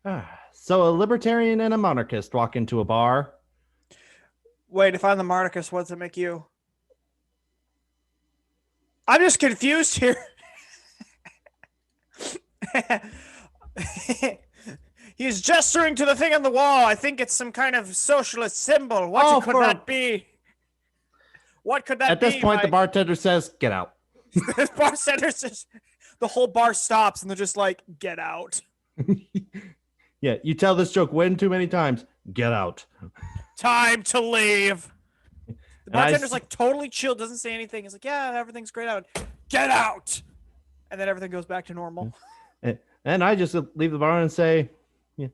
So a libertarian and a monarchist walk into a bar. Wait, if I'm the monarchist, what does it make you? I'm just confused here. He's gesturing to the thing on the wall. I think it's some kind of socialist symbol. What could that be? What could that At this be? point, the bartender says, "Get out." The bartender says, the whole bar stops and they're just like, "Get out." Yeah, you tell this joke way too many times. Get out. Time to leave. The And bartender's like totally chill, doesn't say anything. He's like, "Yeah, everything's great out. Get out." And then everything goes back to normal. And I just leave the bar and say, yeah.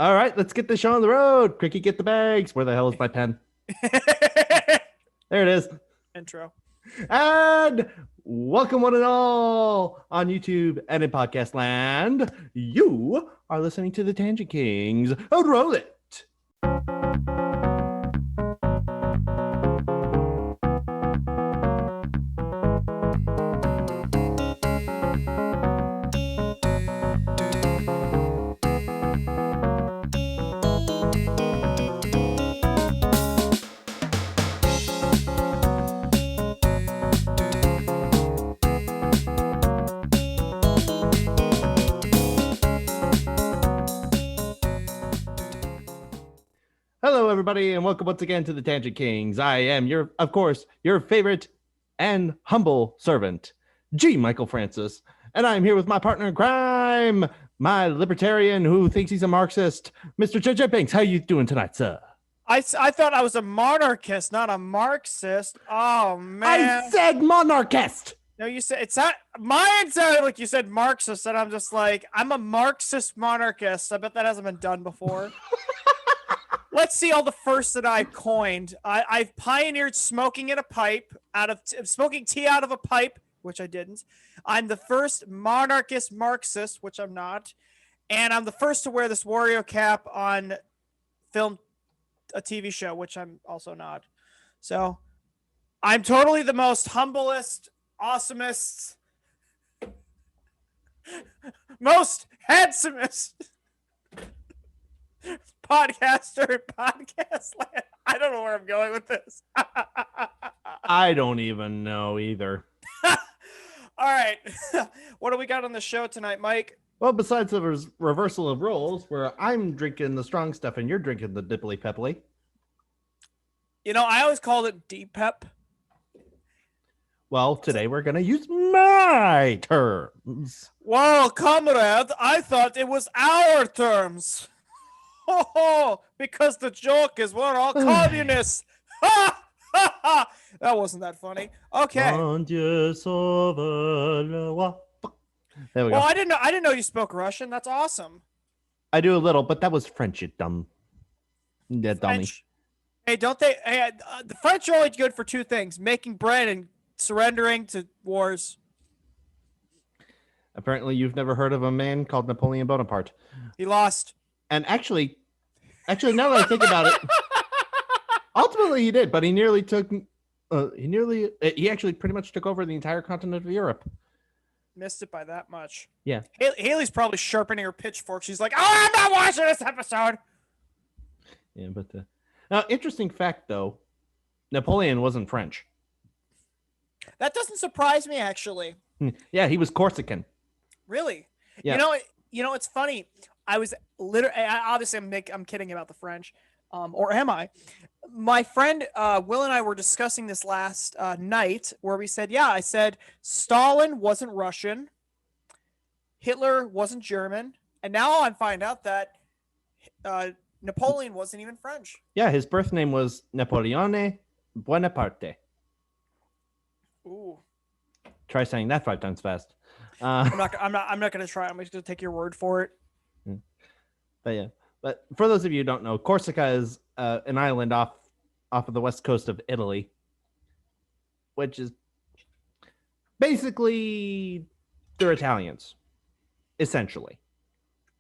All right, let's get the show on the road. Cricky, get the bags. Where the hell is my pen? There it is. Intro. And welcome one and all on YouTube and in podcast land. You are listening to the Tangent Kings. Oh, roll it. Hello, everybody, and welcome once again to the Tangent Kings. I am of course, your favorite and humble servant, G. Michael Francis, and I'm here with my partner in crime, my libertarian who thinks he's a Marxist, Mr. JJ Benks. How you doing tonight, sir? I thought I was a monarchist, not a Marxist. Oh man! I said monarchist. No, you said it's not. Mine sounded like you said Marxist, and I'm just like, I'm a Marxist monarchist. I bet that hasn't been done before. Let's see all the firsts that I've coined. I've pioneered smoking in a pipe, smoking tea out of a pipe, which I didn't. I'm the first monarchist Marxist, which I'm not, and I'm the first to wear this Wario cap on film, a TV show, which I'm also not. So I'm totally the most humblest, awesomest, most handsomest podcaster in podcast land. I don't know where I'm going with this. I don't even know either. All right. What do we got on the show tonight, Mike? Well, besides the reversal of roles, where I'm drinking the strong stuff and you're drinking the dipply pepply. You know, I always called it deep pep. Well, today we're going to use my terms. Well, comrade, I thought it was our terms. Oh, because the joke is we're all communists. Ha! Ha! Ha! That wasn't that funny. Okay. There we go. Well, I didn't know you spoke Russian. That's awesome. I do a little, but that was French, you dumb. Yeah, dummy. French. Hey, don't they? Hey, the French are only good for two things: making bread and surrendering to wars. Apparently, you've never heard of a man called Napoleon Bonaparte. He lost. And actually, now that I think about it, ultimately he did, but he actually pretty much took over the entire continent of Europe. Missed it by that much. Yeah. Haley's probably sharpening her pitchfork. She's like, "Oh, I'm not watching this episode." Yeah, but now, interesting fact though, Napoleon wasn't French. That doesn't surprise me, actually. Yeah, he was Corsican. Really? Yeah. You know, it's funny. I was literally, obviously, I'm kidding about the French, or am I? My friend Will and I were discussing this last night, where we said, I said Stalin wasn't Russian, Hitler wasn't German, and now I find out that Napoleon wasn't even French. Yeah, his birth name was Napoleone Bonaparte. Ooh. Try saying that 5 times fast. I'm not going to try. I'm just going to take your word for it. But for those of you who don't know, Corsica is an island off of the west coast of Italy, which is basically they're Italians, essentially.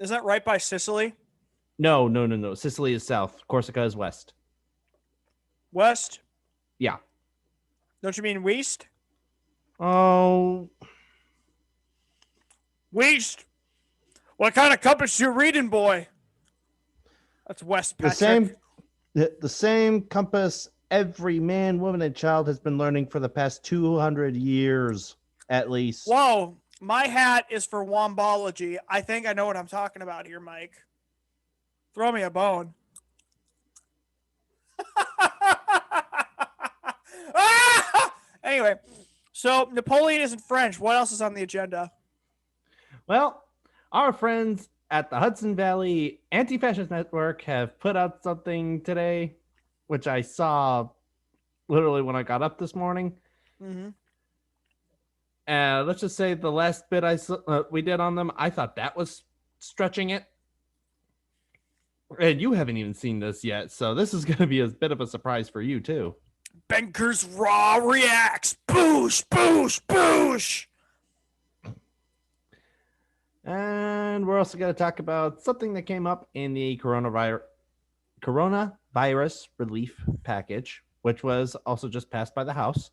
Is that right by Sicily? No. Sicily is south. Corsica is west. West? Yeah. Don't you mean west? Oh. West. What kind of compass you reading, boy? That's West Patrick. The same compass every man, woman, and child has been learning for the past 200 years, at least. Whoa, my hat is for wombology. I think I know what I'm talking about here, Mike. Throw me a bone. Anyway, so Napoleon isn't French. What else is on the agenda? Well, our friends at the Hudson Valley Antifascist Network have put out something today, which I saw literally when I got up this morning. Mm-hmm. Let's just say the last bit we did on them, I thought that was stretching it. And you haven't even seen this yet, so this is going to be a bit of a surprise for you, too. Benker's Raw reacts. Boosh, boosh, boosh. And we're also going to talk about something that came up in the coronavirus relief package, which was also just passed by the House.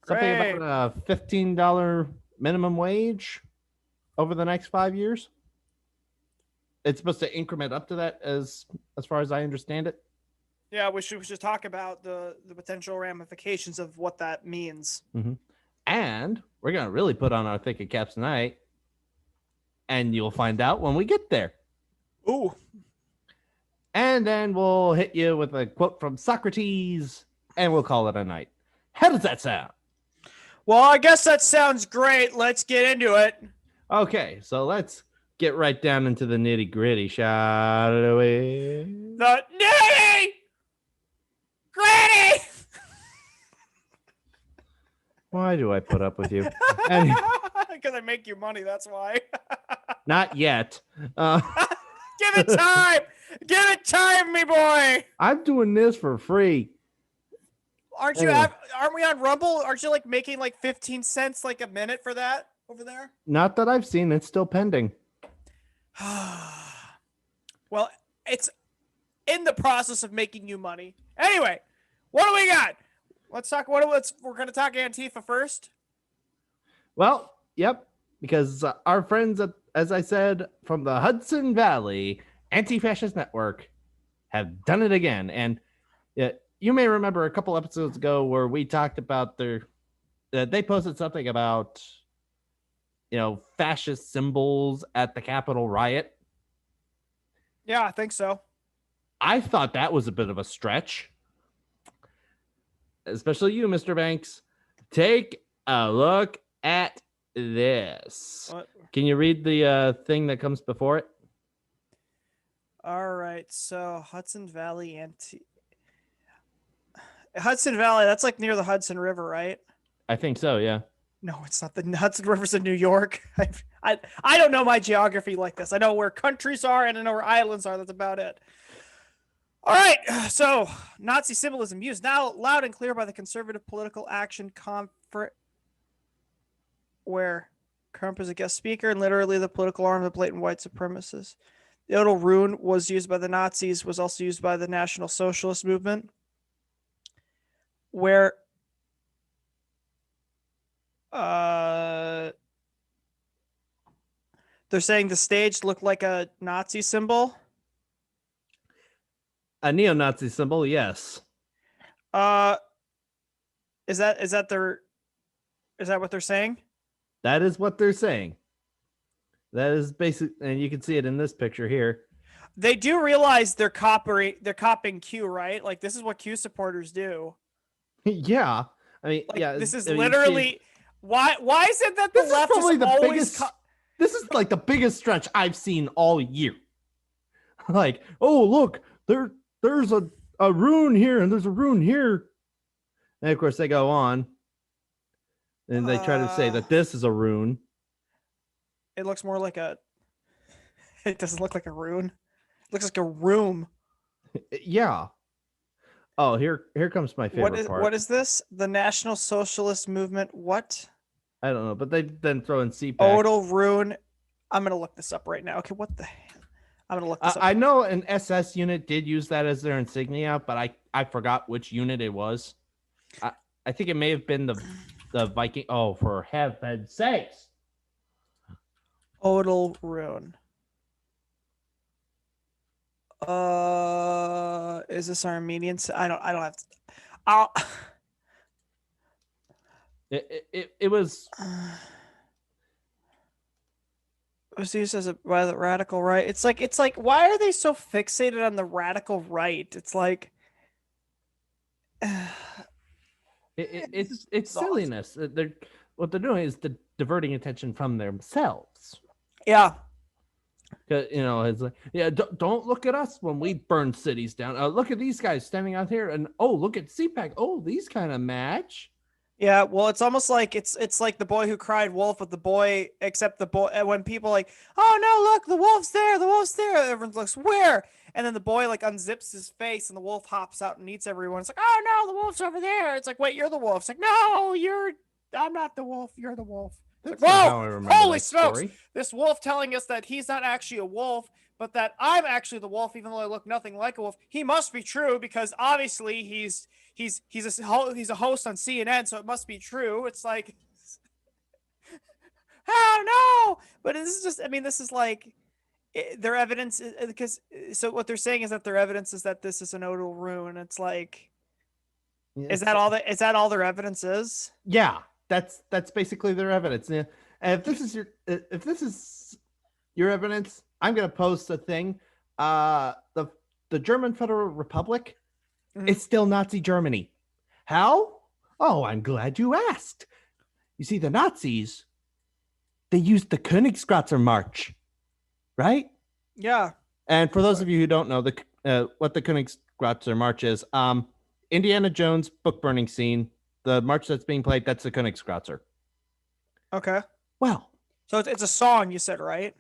Something Great. about a $15 minimum wage over the next 5 years. It's supposed to increment up to that as far as I understand it. Yeah, we should talk about the potential ramifications of what that means. Mm-hmm. And we're going to really put on our thinking caps tonight. And you'll find out when we get there. Ooh. And then we'll hit you with a quote from Socrates, and we'll call it a night. How does that sound? Well, I guess that sounds great. Let's get into it. Okay, so let's get right down into the nitty gritty, shall we? The nitty gritty. Why do I put up with you? Because I make you money, that's why. Not yet. Give it time. Give it time, me boy. I'm doing this for free. Aren't we on Rumble? Aren't you like making like 15 cents like a minute for that over there? Not that I've seen. It's still pending. Well, it's in the process of making you money. Anyway, what do we got? Let's talk. We're going to talk Antifa first. Well, yep, because our friends, as I said, from the Hudson Valley Antifascist Network have done it again. And you may remember a couple episodes ago where we talked about they posted something about, fascist symbols at the Capitol riot. Yeah, I think so. I thought that was a bit of a stretch. Especially you, Mr. Benks. Take a look at this. What? Can you read the thing that comes before it? All right. So Hudson Valley Hudson Valley, that's like near the Hudson River, right? I think so, yeah. No, it's not. The Hudson River's in New York. I don't know my geography like this. I know where countries are and I know where islands are. That's about it. All right. So Nazi symbolism used now loud and clear by the Conservative Political Action Conference, where Trump is a guest speaker and literally the political arm of the blatant white supremacists. The Odal rune was used by the Nazis, was also used by the National Socialist Movement, where they're saying the stage looked like a Nazi symbol. A neo-Nazi symbol, yes. Is that what they're saying? That is what they're saying. That is basic, and you can see it in this picture here. They do realize they're copying Q, right? Like this is what Q supporters do. Yeah, I mean, like, yeah. This is literally why is it that the left is is always biggest? This is like the biggest stretch I've seen all year. Like, oh look, there's a rune here and there's a rune here, and of course they go on, and they try to say that this is a rune. It looks more like a. It doesn't look like a rune. It looks like a room. Yeah. Oh, here comes my favorite part. What is this? The National Socialist Movement. What? I don't know, but they then throw in CPAC. Odal rune. I'm gonna look this up right now. Okay, what the hell? I'm gonna look this up. I know an SS unit did use that as their insignia, but I forgot which unit it was. I think it may have been the Viking. Oh, for heaven's sakes! Odal rune. Is this Armenian? I don't have to. I'll, It was. it was used as by the radical right. It's like why are they so fixated on the radical right? It's like It's silliness. What they're doing is diverting attention from themselves. yeah. It's like, yeah, don't look at us when we burn cities down. Look at these guys standing out here, and look at CPAC. Oh, these kind of match. Yeah, well, it's almost like it's like the boy who cried wolf with the boy, except the boy when people like, oh no, look, the wolf's there, the wolf's there. Everyone looks where, and then the boy like unzips his face, and the wolf hops out and eats everyone. It's like, oh no, the wolf's over there. It's like, wait, you're the wolf. It's like, no, I'm not the wolf. You're the wolf. That's Like, not whoa, how I remember holy that smokes! story. This wolf telling us that he's not actually a wolf, but that I'm actually the wolf, even though I look nothing like a wolf. He must be true because obviously he's a host on CNN, so it must be true. It's like, oh no! But this is just, I mean, this is like their evidence because so what they're saying is that their evidence is that this is an odal rune. It's like, is that all their evidence is? Yeah, that's basically their evidence. Yeah. And if this is your evidence, I'm gonna post a thing. The German Federal Republic, it's still Nazi Germany. How? Oh, I'm glad you asked. You see, the Nazis, they used the Königsgrazer March, right? Yeah. And for those of you who don't know what the Königsgrazer March is, Indiana Jones book burning scene, the march that's being played, that's the Königsgrazer. Okay. Well, so it's a song, you said, right?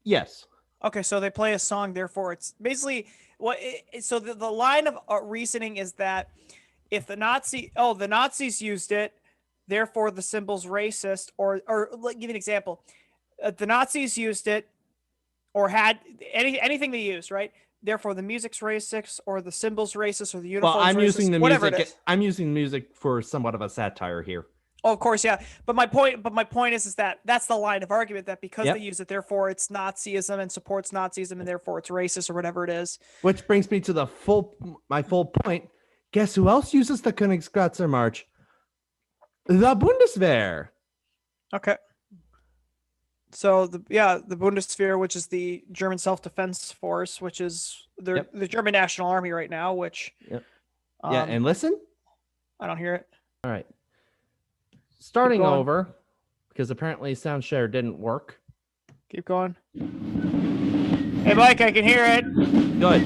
Yes. Okay, so they play a song, therefore it's basically so the line of reasoning is that if the Nazis used it, therefore the symbol's racist, or let me give you an example. The Nazis used it or had anything they used, right? Therefore the music's racist, or the symbol's racist, or the uniform's I'm racist, using the whatever music. it is. I'm using music for somewhat of a satire here. Oh, of course, yeah. But my point is that that's the line of argument, that because they use it, therefore it's Nazism and supports Nazism, and therefore it's racist or whatever it is. Which brings me to my full point. Guess who else uses the Königsgrazer March? The Bundeswehr. Okay. So the Bundeswehr, which is the German self-defense force, which is the German National Army right now, which and listen. I don't hear it. All right. Starting over, because apparently sound share didn't work. Keep going. Hey, Mike, I can hear it. Good.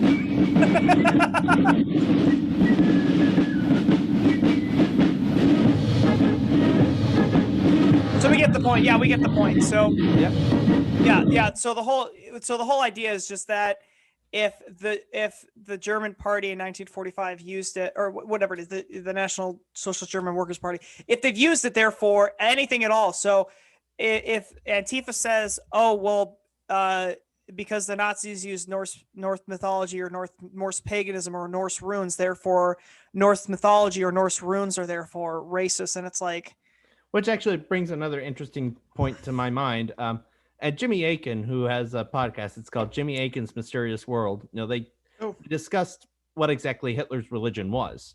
So we get the point. Yeah, we get the point. So yeah. So the whole idea is just that if the German party in 1945 used it, or whatever it is, the National Socialist German Workers' Party, if they've used it, therefore anything at all. So if Antifa says, oh well, because the Nazis used Norse mythology or Norse paganism or Norse runes, therefore Norse mythology or Norse runes are therefore racist, and it's like, which actually brings another interesting point to my mind. And Jimmy Akin, who has a podcast, it's called Jimmy Akin's Mysterious World. They discussed what exactly Hitler's religion was.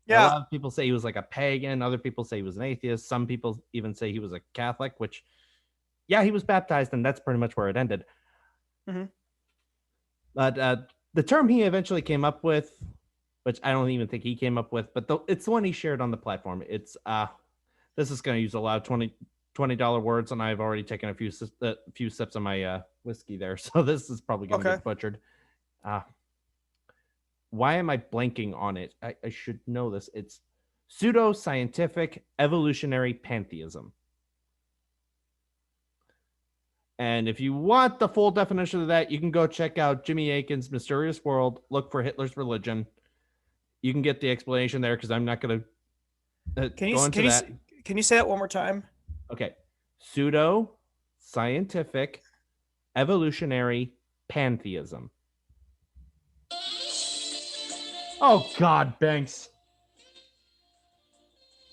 Yeah. A lot of people say he was like a pagan. Other people say he was an atheist. Some people even say he was a Catholic, which, he was baptized, and that's pretty much where it ended. Mm-hmm. But the term he eventually came up with, which I don't even think he came up with, but it's the one he shared on the platform. It's this is going to use a lot of $20 words, and I've already taken a few sips of my whiskey there, so this is probably going to get butchered. Why am I blanking on it? I should know this. It's pseudo-scientific evolutionary pantheism. And if you want the full definition of that, you can go check out Jimmy Akin's Mysterious World. Look for Hitler's religion. You can get the explanation there, because I'm not going to go into that. Can you say that one more time? Okay. Pseudo-scientific evolutionary pantheism. Oh, God, Benks.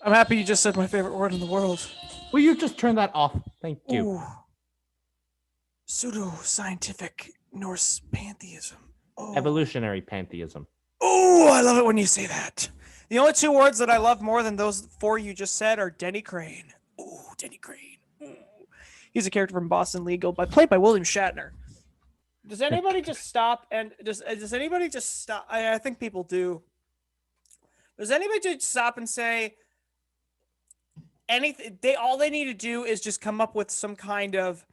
I'm happy you just said my favorite word in the world. Will you just turn that off? Thank you. Ooh. pseudo-scientific Norse pantheism. Oh. Evolutionary pantheism. Oh, I love it when you say that. The only two words that I love more than those four you just said are Denny Crane. Oh, Denny Crane. Ooh. He's a character from Boston Legal, played by William Shatner. Does anybody just stop and does anybody just stop? I think people do. Does anybody just stop and say anything? All they need to do is just come up with some kind of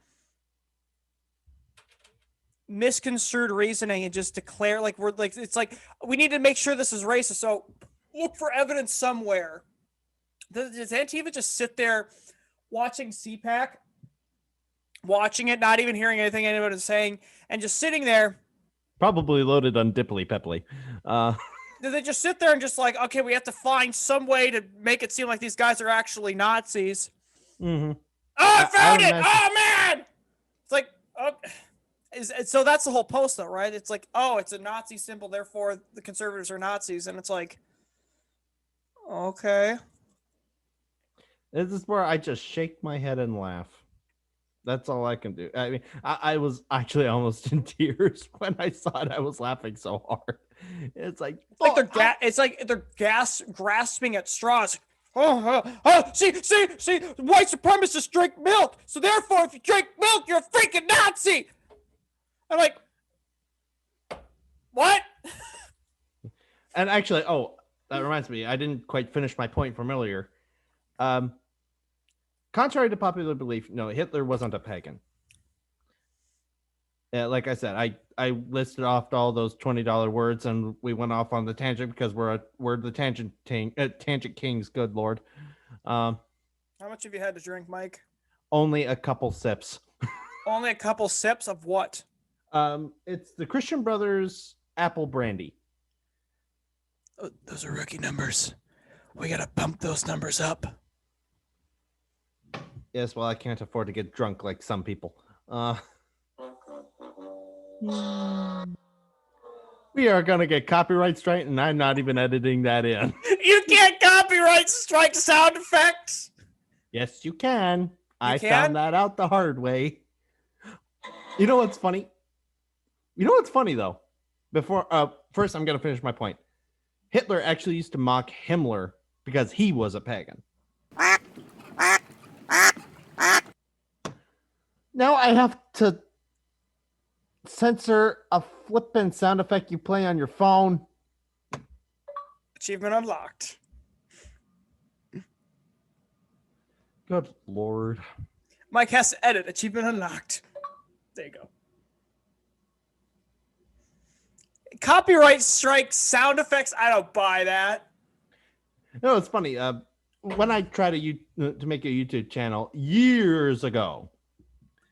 misconstrued reasoning and just declare it's like we need to make sure this is racist. So look for evidence somewhere. Does Antifa just sit there watching CPAC, watching it, not even hearing anything anyone is saying, and just sitting there? Probably loaded on Dipply Pepply. Do they just sit there and just like, okay, we have to find some way to make it seem like these guys are actually Nazis? Mm-hmm. Oh, I found it! Oh, man! It's like, so that's the whole post, though, right? It's like, oh, it's a Nazi symbol, therefore the conservatives are Nazis, and it's like, okay. This is where I just shake my head and laugh. That's all I can do. I mean, I was actually almost in tears when I saw it. I was laughing so hard. It's like they're grasping at straws. See, white supremacists drink milk, so therefore, if you drink milk, you're a freaking Nazi. I'm like, what? And actually, that reminds me, I didn't quite finish my point from earlier. Contrary to popular belief, no, Hitler wasn't a pagan. Like I said, I listed off all those $20 words, and we went off on the tangent because we're the tangent kings. Good Lord. How much have you had to drink, Mike? Only a couple sips. Only a couple sips of what? It's the Christian Brothers apple brandy. Oh, those are rookie numbers. We gotta bump those numbers up. Yes, well, I can't afford to get drunk like some people. We are gonna get copyright strike, and I'm not even editing that in. You can't copyright strike sound effects. Yes, you can. I can? found that out the hard way. You know what's funny? Though? Before, first, I'm gonna finish my point. Hitler actually used to mock Himmler because he was a pagan. Now I have to censor a flippin' sound effect you play on your phone. Achievement unlocked. Good Lord. Mike has to edit. Achievement unlocked. There you go. Copyright strike sound effects. I don't buy that. No, it's funny. When I tried to make a YouTube channel years ago.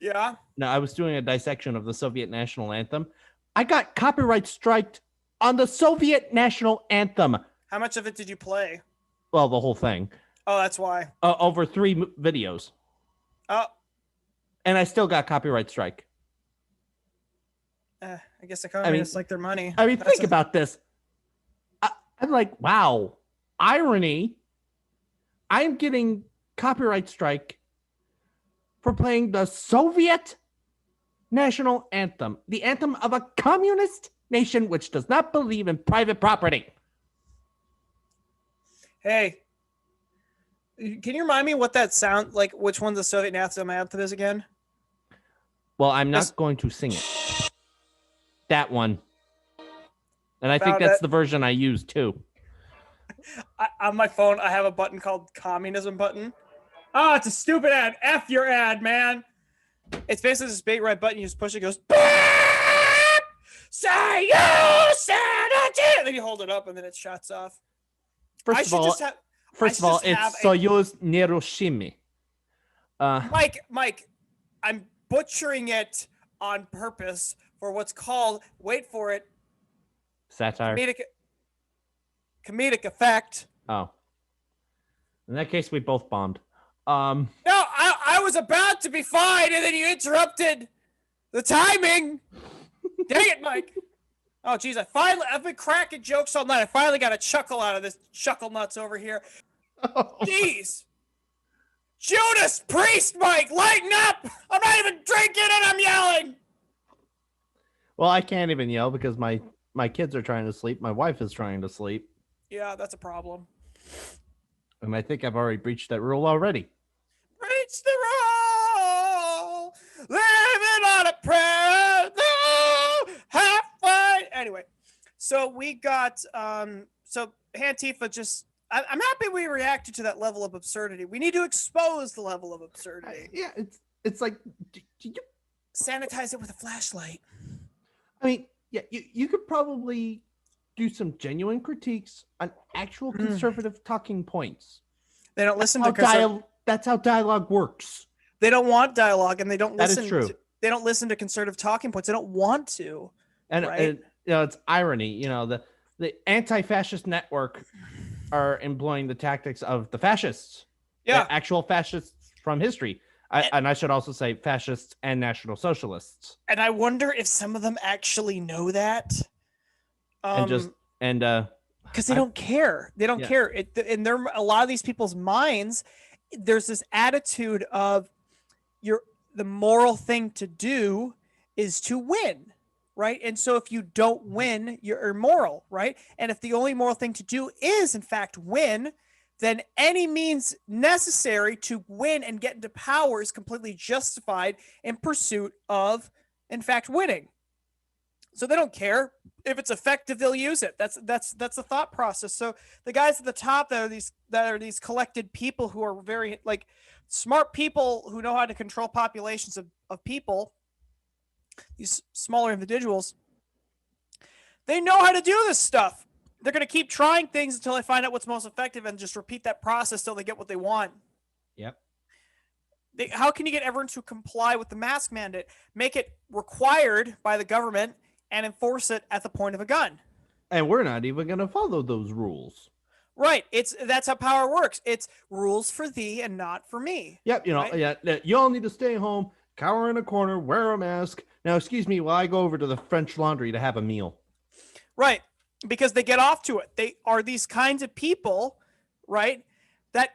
Yeah. Now I was doing a dissection of the Soviet national anthem. I got copyright striked on the Soviet national anthem. How much of it did you play? Well, the whole thing. Oh, that's why. Over 3 videos. Oh. And I still got copyright strike. I guess the communists like their money. I mean, think about this. I'm like, wow, irony. I'm getting copyright strike for playing the Soviet national anthem, the anthem of a communist nation which does not believe in private property. Hey, can you remind me what that sound like? Which one the Soviet national anthem is again? Well, I'm not going to sing it. That one. And I think that's the version I use too. On my phone, I have a button called communism button. Oh, it's a stupid ad. F your ad, man. It's basically this big red button. You just push it, goes, say you sanity. And then you hold it up and then it shuts off. First of all, it's Soyuz Neroshimi. Mike, I'm butchering it on purpose for what's called, wait for it, satire. Comedic effect. Oh. In that case, we both bombed. No, I was about to be fine, and then you interrupted the timing. Dang it, Mike. Oh, geez, I've been cracking jokes all night. I finally got a chuckle out of this chuckle nuts over here. Jeez. Judas Priest, Mike, lighten up! I'm not even drinking and I'm yelling. Well, I can't even yell because my kids are trying to sleep. My wife is trying to sleep. Yeah, that's a problem. And I think I've already breached that rule already. Breach the rule, living on a prayer, no, halfway. Anyway, so we got so Antifa just. I'm happy we reacted to that level of absurdity. We need to expose the level of absurdity. Yeah, it's like Sanitize it with a flashlight. I mean, yeah, you could probably do some genuine critiques on actual conservative talking points. They don't listen to that's how dialogue works. They don't want dialogue, and they don't listen. That is true. They don't listen to conservative talking points. They don't want to. And, right? and it's irony. The Antifascist Network are employing the tactics of the fascists. Yeah, actual fascists from history. And I should also say fascists and National Socialists. And I wonder if some of them actually know that. Because they don't care. They don't care. In a lot of these people's minds, there's this attitude of the moral thing to do is to win, right? And so if you don't win, you're immoral, right? And if the only moral thing to do is in fact win, then any means necessary to win and get into power is completely justified in pursuit of, in fact, winning. So they don't care. If it's effective, they'll use it. That's the thought process. So the guys at the top that are these collected people who are very like smart people who know how to control populations of people, these smaller individuals, they know how to do this stuff. They're going to keep trying things until they find out what's most effective and just repeat that process till they get what they want. Yep. How can you get everyone to comply with the mask mandate? Make it required by the government and enforce it at the point of a gun. And we're not even going to follow those rules. Right. That's how power works. It's rules for thee and not for me. Yep. Right? You all need to stay home, cower in a corner, wear a mask. Now, excuse me while I go over to the French Laundry to have a meal. Right. Because they get off to it. They are these kinds of people, right, that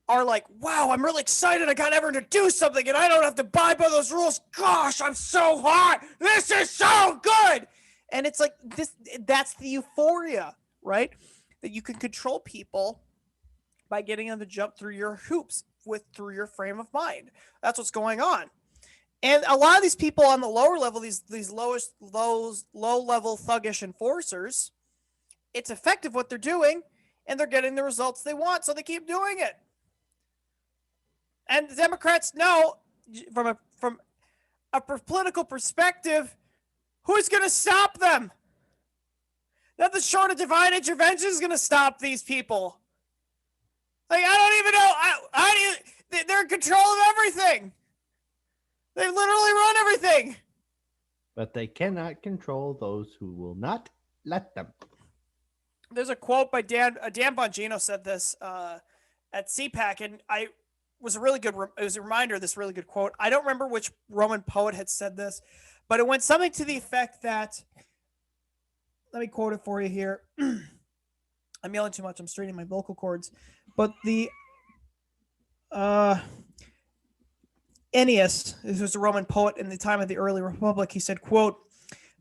are like, wow, I'm really excited. I got everyone to do something and I don't have to abide by those rules. Gosh, I'm so hot. This is so good. And it's like that's the euphoria, right? That you can control people by getting them to jump through your hoops through your frame of mind. That's what's going on. And a lot of these people on the lower level, these low level thuggish enforcers, it's effective what they're doing, and they're getting the results they want, so they keep doing it. And the Democrats know, from a political perspective, who's going to stop them? Nothing short of divine intervention is going to stop these people. Like, I don't even know. They're in control of everything. They literally run everything. But they cannot control those who will not let them. There's a quote by Dan Bongino said this at CPAC, and it was a reminder of this really good quote. I don't remember which Roman poet had said this, but it went something to the effect that, let me quote it for you here. I'm yelling too much. I'm straining my vocal cords. But the Ennius, who was a Roman poet in the time of the early Republic, he said, quote,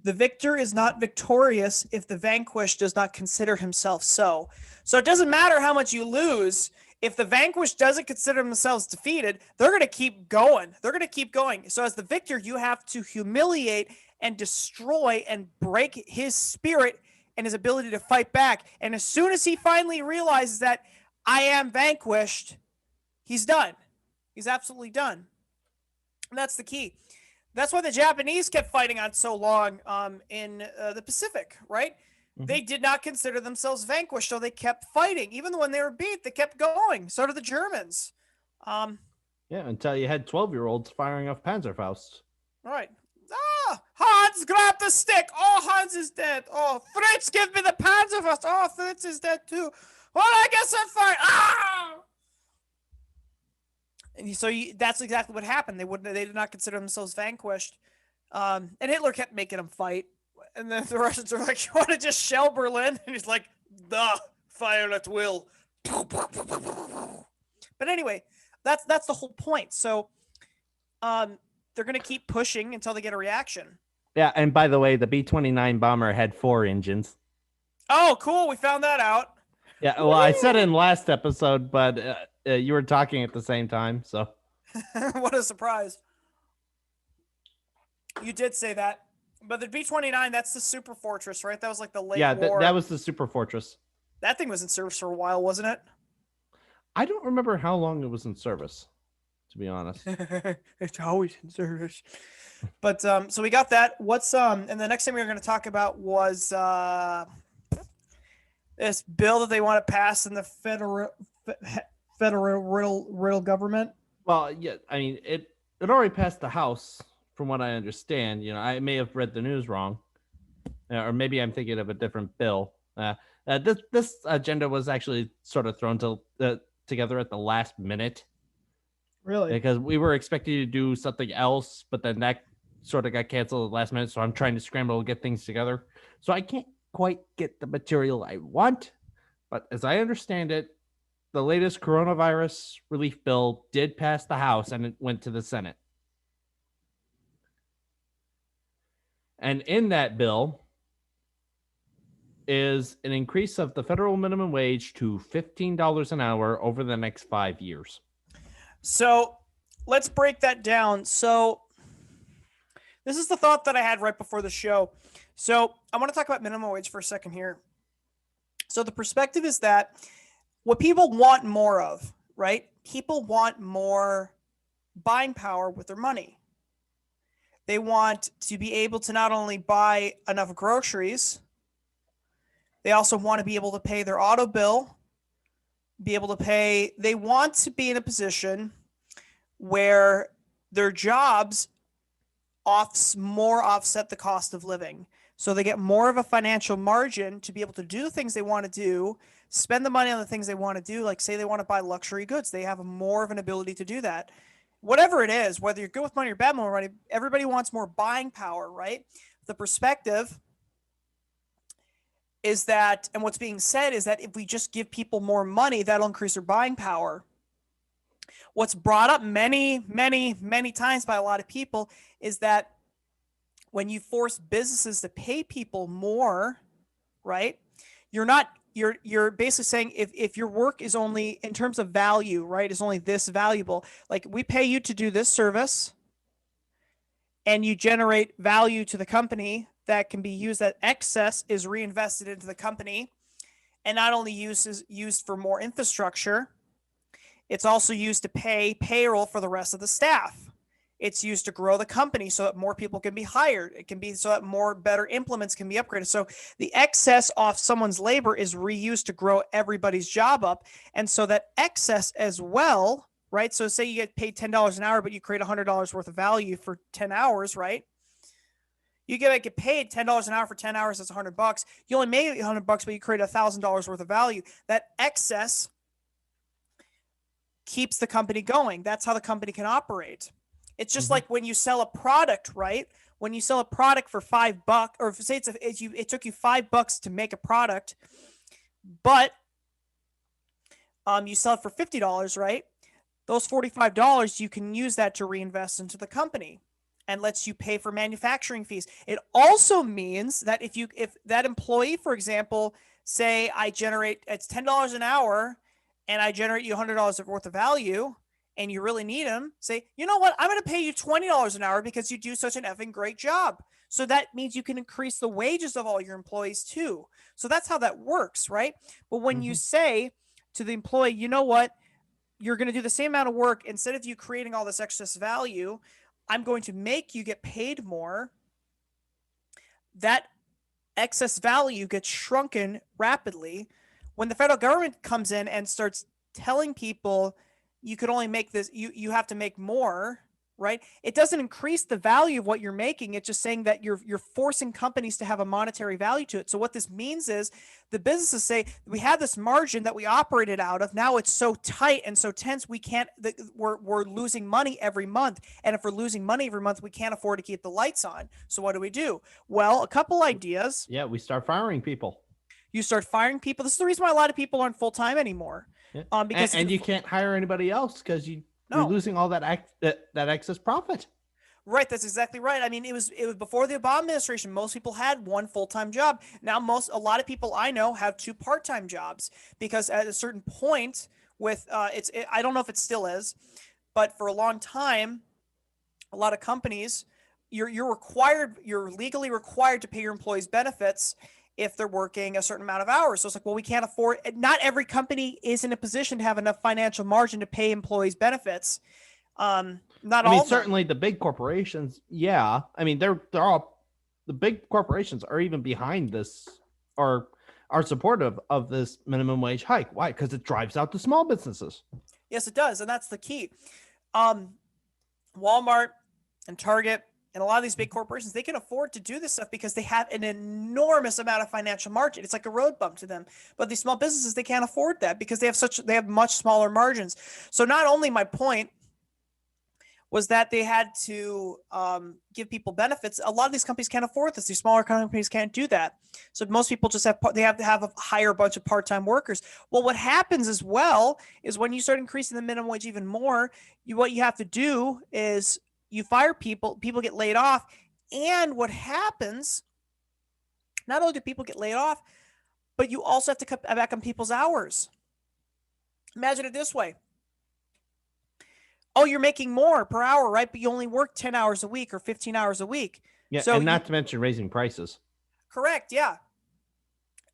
"The victor is not victorious if the vanquished does not consider himself so." So it doesn't matter how much you lose. If the vanquished doesn't consider themselves defeated, they're going to keep going. They're going to keep going. So as the victor, you have to humiliate and destroy and break his spirit and his ability to fight back. And as soon as he finally realizes that I am vanquished, he's done. He's absolutely done. And that's the key. That's why the Japanese kept fighting on so long in the Pacific, right? Mm-hmm. They did not consider themselves vanquished, so they kept fighting. Even when they were beat, they kept going. So did the Germans. Yeah, until you had 12-year-olds firing off Panzerfaust. Right. Ah, Hans, grab the stick. Oh, Hans is dead. Oh, Fritz, give me the Panzerfaust. Oh, Fritz is dead too. Well, I guess I'm fine. Ah! And so that's exactly what happened. They did not consider themselves vanquished. And Hitler kept making them fight. And then the Russians were like, "You want to just shell Berlin?" And he's like, "Fire at will." But anyway, That's the whole point. So they're going to keep pushing until they get a reaction. Yeah, and by the way, the B-29 bomber had 4 engines. Oh, cool. We found that out. Yeah, well, I said in last episode, but you were talking at the same time, so. What a surprise. You did say that. But the B-29, that's the super fortress, right? That was like the late war. That was the super fortress. That thing was in service for a while, wasn't it? I don't remember how long it was in service, to be honest. It's always in service. But so we got that. What's and the next thing we were going to talk about was this bill that they want to pass in the federal government. Well, yeah, I mean it already passed the House, from what I understand. You know, I may have read the news wrong, or maybe I'm thinking of a different bill. This agenda was actually sort of thrown together at the last minute. Really? Because we were expecting to do something else, but then that sort of got canceled at the last minute. So I'm trying to scramble to get things together. So I can't quite get the material I want. But as I understand it, the latest coronavirus relief bill did pass the House and it went to the Senate. And in that bill is an increase of the federal minimum wage to $15 an hour over the next 5 years. So let's break that down. So this is the thought that I had right before the show. So I want to talk about minimum wage for a second here. So the perspective is that what people want more of, right? People want more buying power with their money. They want to be able to not only buy enough groceries, they also want to be able to pay their auto bill, be able to pay. They want to be in a position where their jobs offset the cost of living. So they get more of a financial margin to be able to do the things they want to do, spend the money on the things they want to do. Like say they want to buy luxury goods. They have more of an ability to do that. Whatever it is, whether you're good with money or bad money, everybody wants more buying power, right? The perspective is that, and what's being said is that if we just give people more money, that'll increase their buying power. What's brought up many, many, many times by a lot of people is that when you force businesses to pay people more, right? You're basically saying if your work is only in terms of value, right, is only this valuable, like we pay you to do this service and you generate value to the company that can be used, that excess is reinvested into the company and not only used for more infrastructure, it's also used to pay payroll for the rest of the staff. It's used to grow the company so that more people can be hired. It can be so that more better implements can be upgraded. So the excess off someone's labor is reused to grow everybody's job up. And so that excess as well, right? So say you get paid $10 an hour, but you create $100 worth of value for 10 hours, right? You get paid $10 an hour for 10 hours. That's $100. You only made $100, but you create $1,000 worth of value. That excess keeps the company going. That's how the company can operate. It's just like when you sell a product, right? When you sell a product for $5, or say it took you $5 to make a product, but you sell it for $50, right? Those $45, you can use that to reinvest into the company and lets you pay for manufacturing fees. It also means that if that employee, for example, say it's $10 an hour and I generate you $100 worth of value, and you really need them, say, you know what, I'm going to pay you $20 an hour because you do such an effing great job. So that means you can increase the wages of all your employees too. So that's how that works, right? But when you say to the employee, you know what, you're going to do the same amount of work, instead of you creating all this excess value, I'm going to make you get paid more. That excess value gets shrunken rapidly. When the federal government comes in and starts telling people, you could only make this, you have to make more, right? It doesn't increase the value of what you're making. It's just saying that you're forcing companies to have a monetary value to it. So what this means is the businesses say, we have this margin that we operated out of. Now it's so tight and so tense, we're losing money every month. And if we're losing money every month, we can't afford to keep the lights on. So what do? Well, a couple ideas. Yeah, we start firing people. You start firing people. This is the reason why a lot of people aren't full-time anymore. Yeah. Because you can't hire anybody else because you You're losing all that excess profit. Right, that's exactly right. I mean, it was before the Obama administration. Most people had one full-time job. Now, a lot of people I know have two part-time jobs because at a certain point, with I don't know if it still is, but for a long time, a lot of companies, you're legally required to pay your employees benefits if they're working a certain amount of hours. So it's like, well, we can't afford. Not every company is in a position to have enough financial margin to pay employees benefits. Not all. I mean, certainly the big corporations. Yeah, I mean, they're all the big corporations are even behind this, or are supportive of this minimum wage hike. Why? Because it drives out the small businesses. Yes, it does, and that's the key. Walmart and Target and a lot of these big corporations, they can afford to do this stuff because they have an enormous amount of financial margin. It's like a road bump to them. But these small businesses, they can't afford that because they have much smaller margins. So not only my point was that they had to give people benefits. A lot of these companies can't afford this. These smaller companies can't do that. So most people just have to have a hire bunch of part-time workers. Well, what happens as well is when you start increasing the minimum wage even more, what you have to do is you fire people get laid off. And what happens, not only do people get laid off, but you also have to cut back on people's hours. Imagine it this way. Oh, you're making more per hour, right? But you only work 10 hours a week or 15 hours a week. Yeah, so and not to mention raising prices. Correct, yeah.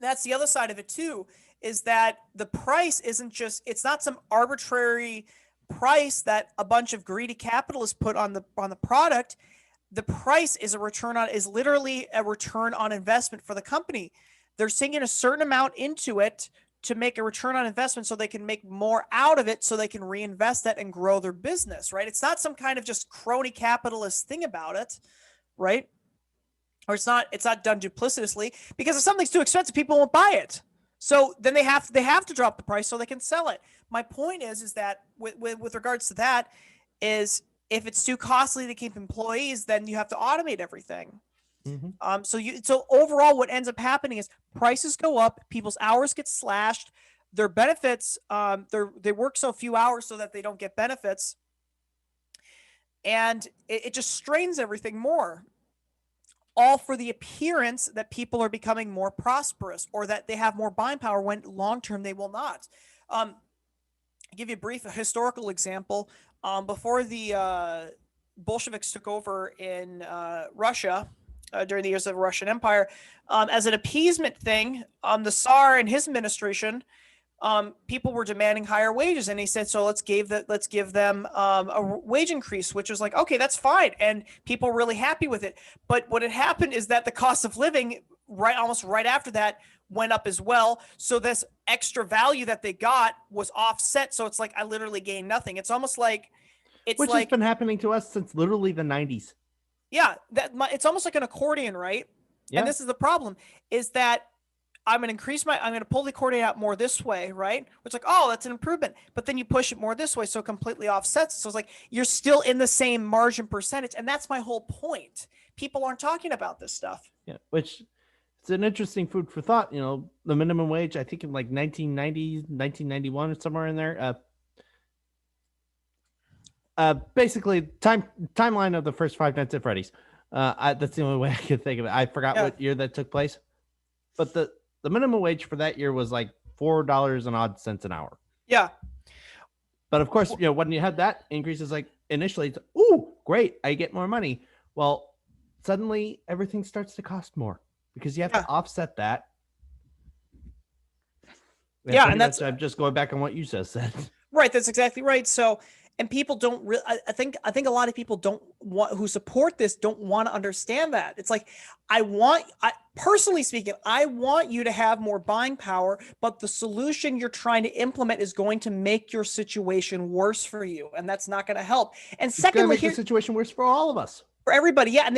That's the other side of it too, is that the price isn't just, it's not some arbitrary price that a bunch of greedy capitalists put on the product. The price is literally a return on investment for the company. They're sinking a certain amount into it to make a return on investment so they can make more out of it so they can reinvest that and grow their business, right? It's not some kind of just crony capitalist thing about it, right? Or it's not done duplicitously, because if something's too expensive, people won't buy it. So then they have to drop the price so they can sell it. My point is that with regards to that is, if it's too costly to keep employees, then you have to automate everything. Mm-hmm. So overall, what ends up happening is prices go up, people's hours get slashed, their benefits, they work so few hours so that they don't get benefits, and it just strains everything more. All for the appearance that people are becoming more prosperous or that they have more buying power, when long term they will not. I'll give you a brief historical example. Before the Bolsheviks took over in Russia, during the years of the Russian Empire, as an appeasement thing, the Tsar and his administration, people were demanding higher wages, and he said, so let's give them a wage increase, which was like, okay, that's fine, and people were really happy with it. But what had happened is that the cost of living almost right after that went up as well. So this extra value that they got was offset. So it's like, I literally gained nothing. It's almost like which has been happening to us since literally the 90s. Yeah, it's almost like an accordion, right? Yeah. And this is the problem, is that I'm going to pull the accordion out more this way, right? It's like, oh, that's an improvement. But then you push it more this way, so it completely offsets. So it's like, you're still in the same margin percentage. And that's my whole point. People aren't talking about this stuff. Yeah, which it's an interesting food for thought. You know, the minimum wage, I think in like 1990, 1991 or somewhere in there, basically timeline of the first Five Nights at Freddy's. That's the only way I could think of it. I forgot what year that took place, but the minimum wage for that year was like $4 and odd cents an hour. Yeah. But of course, when you had that increase, it's like initially, it's, ooh, great, I get more money. Well, suddenly everything starts to cost more because you have to offset that. And that's, I'm just going back on what you just said. Right. That's exactly right. So, and people don't really, I think a lot of people who support this don't want to understand that. It's like, personally speaking, I want you to have more buying power, but the solution you're trying to implement is going to make your situation worse for you. And that's not going to help. And secondly, make the situation worse for all of us. For everybody, yeah, and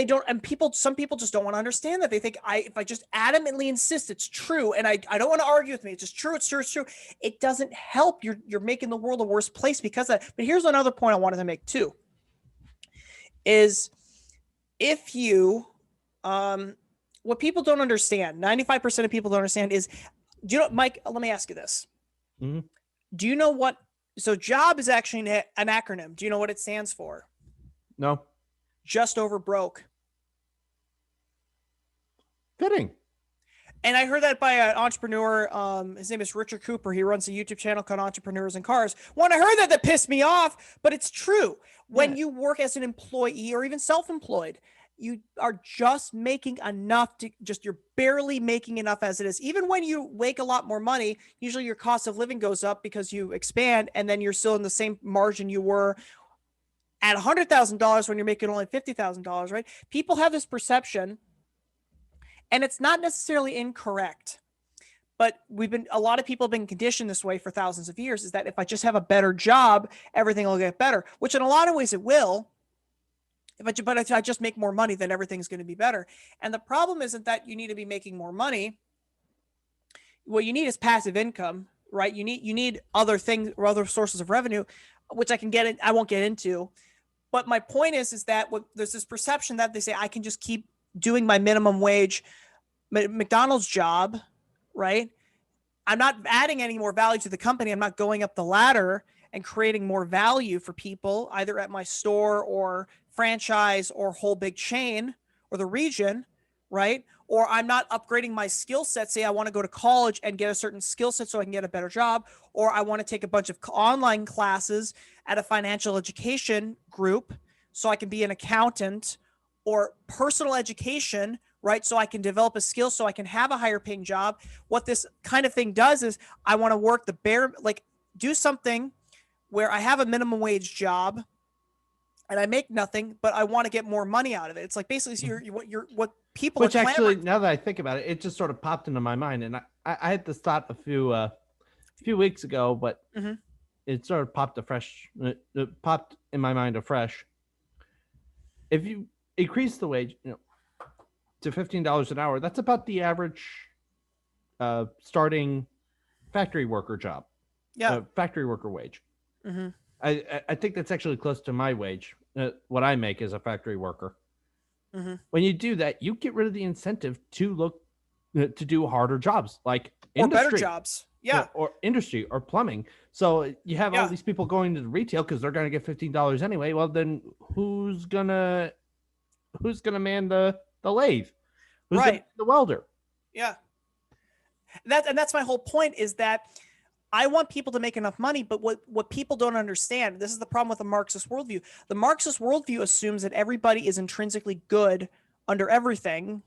some people just don't want to understand that. They think if I just adamantly insist it's true, and I don't want to argue with me, it's just true, it's true, it's true. It doesn't help. You're making the world a worse place because of that. But here's another point I wanted to make too. Is if you, what people don't understand, 95% of people don't understand is, do you know, Mike? Let me ask you this: Do you know what So job is actually an acronym. Do you know what it stands for? No. Just over broke. Fitting. And I heard that by an entrepreneur. His name is Richard Cooper. He runs a YouTube channel called Entrepreneurs in Cars. When I heard that pissed me off, but it's true. When you work as an employee or even self-employed, you are just making enough you're barely making enough as it is. Even when you make a lot more money, usually your cost of living goes up because you expand, and then you're still in the same margin you were at $100,000 when you're making only $50,000, right? People have this perception, and it's not necessarily incorrect, but a lot of people have been conditioned this way for thousands of years, is that if I just have a better job, everything will get better, which in a lot of ways it will. But if I just make more money, then everything's going to be better. And the problem isn't that you need to be making more money. What you need is passive income, right? You need other things or other sources of revenue, which I won't get into. But my point is that there's this perception that they say I can just keep doing my minimum wage McDonald's job, right? I'm not adding any more value to the company. I'm not going up the ladder and creating more value for people, either at my store or franchise or whole big chain or the region, right? Or I'm not upgrading my skill set. Say I want to go to college and get a certain skill set so I can get a better job, or I want to take a bunch of online classes at a financial education group so I can be an accountant, or personal education, right? So I can develop a skill so I can have a higher paying job. What this kind of thing does is I want to work do something where I have a minimum wage job and I make nothing, but I want to get more money out of it. It's like basically what people Which are actually, now that I think about it, it just sort of popped into my mind, and I had this thought a few weeks ago, but it sort of popped it popped in my mind afresh. If you increase the wage, to $15 an hour, that's about the average starting factory worker job. Yeah, factory worker wage. I think that's actually close to my wage, what I make as a factory worker. When you do that, you get rid of the incentive to do harder jobs, like industry, or better jobs. Yeah, or industry or plumbing. So you have all these people going to the retail because they're going to get $15 anyway. Well, then who's gonna man the lathe? Who's right, the welder? Yeah, that's my whole point, is that I want people to make enough money, but what people don't understand, this is the problem with the Marxist worldview. The Marxist worldview assumes that everybody is intrinsically good under everything,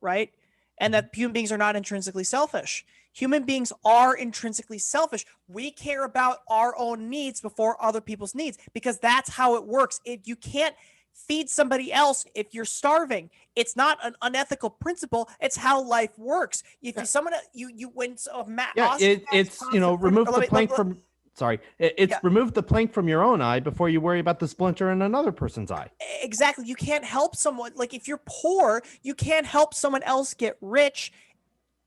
right? And that human beings are not intrinsically selfish. Human beings are intrinsically selfish. We care about our own needs before other people's needs, because that's how it works. You can't feed somebody else if you're starving. It's not an unethical principle. It's how life works. If someone it's remove the plank from. Sorry, remove the plank from your own eye before you worry about the splinter in another person's eye. Exactly. You can't help someone. Like, if you're poor, you can't help someone else get rich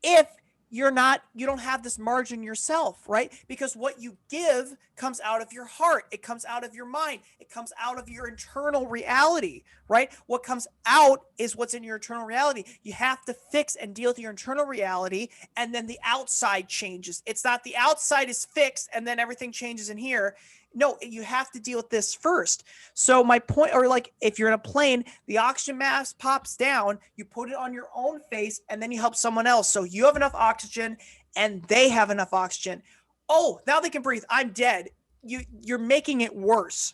if you don't have this margin yourself, right? Because what you give comes out of your heart. It comes out of your mind. It comes out of your internal reality, right? What comes out is what's in your internal reality. You have to fix and deal with your internal reality, and then the outside changes. It's not the outside is fixed and then everything changes in here. No, you have to deal with this first. So my point, or like if you're in a plane, the oxygen mask pops down, you put it on your own face, and then you help someone else. So you have enough oxygen and they have enough oxygen. Oh, now they can breathe. I'm dead. You're making it worse.